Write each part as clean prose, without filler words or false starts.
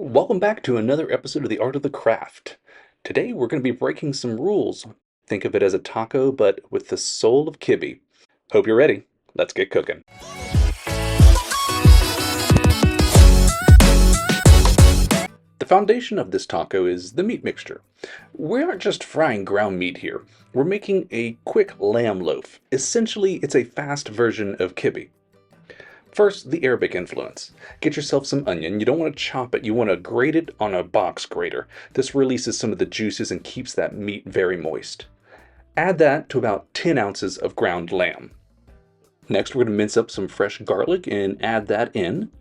Welcome back to another episode of The Art of the Craft. Today we're going to be breaking some rules. Think of it as a taco, but with the soul of Kibbeh. Hope you're ready. Let's get cooking. The foundation of this taco is the meat mixture. We aren't just frying ground meat here. We're making a quick lamb loaf. Essentially, it's a fast version of Kibbeh. First, the Arabic influence. Get yourself some onion. You don't want to chop it, you want to grate it on a box grater. This releases some of the juices and keeps that meat very moist. Add that to about 10 ounces of ground lamb. Next, we're going to mince up some fresh garlic and add that in.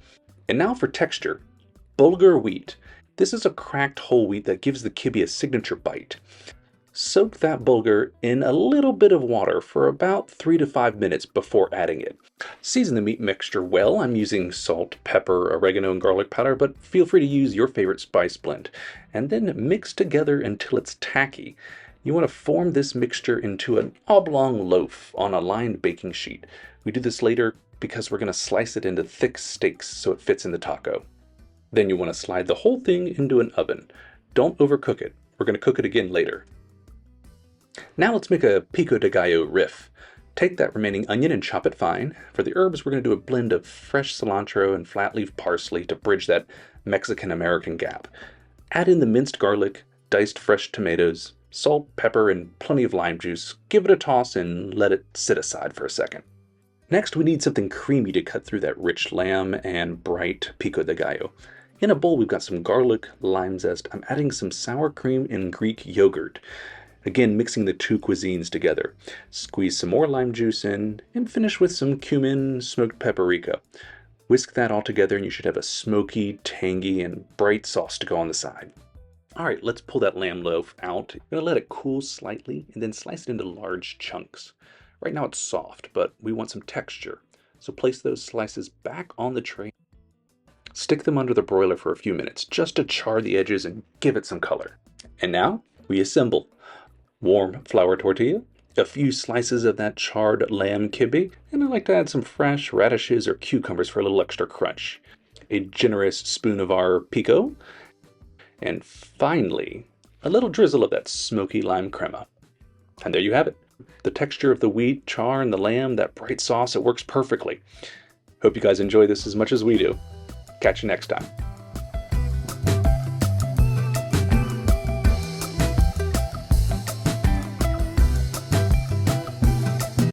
And now for texture. Bulgur wheat. This is a cracked whole wheat that gives the kibbeh a signature bite. Soak that bulgur in a little bit of water for about 3 to 5 minutes before adding it. Season the meat mixture well. I'm using salt, pepper, oregano, and garlic powder, but feel free to use your favorite spice blend. And then mix together until it's tacky. You want to form this mixture into an oblong loaf on a lined baking sheet. We do this later because we're going to slice it into thick steaks so it fits in the taco. Then you want to slide the whole thing into an oven. Don't overcook it. We're going to cook it again later. Now let's make a Pico de Gallo riff. Take that remaining onion and chop it fine. For the herbs, we're going to do a blend of fresh cilantro and flat leaf parsley to bridge that Mexican-American gap. Add in the minced garlic, diced fresh tomatoes, salt, pepper, and plenty of lime juice. Give it a toss and let it sit aside for a second. Next, we need something creamy to cut through that rich lamb and bright Pico de Gallo. In a bowl, we've got some garlic, lime zest. I'm adding some sour cream and Greek yogurt. Again, mixing the two cuisines together. Squeeze some more lime juice in, and finish with some cumin, smoked paprika. Whisk that all together and you should have a smoky, tangy, and bright sauce to go on the side. Alright, let's pull that lamb loaf out. I'm going to let it cool slightly, and then slice it into large chunks. Right now it's soft, but we want some texture. So place those slices back on the tray. Stick them under the broiler for a few minutes, just to char the edges and give it some color. And now, we assemble. Warm flour tortilla, a few slices of that charred lamb kibbeh, and I like to add some fresh radishes or cucumbers for a little extra crunch. A generous spoon of our pico, and finally, a little drizzle of that smoky lime crema. And there you have it. The texture of the wheat, char, and the lamb, that bright sauce, it works perfectly. Hope you guys enjoy this as much as we do. Catch you next time.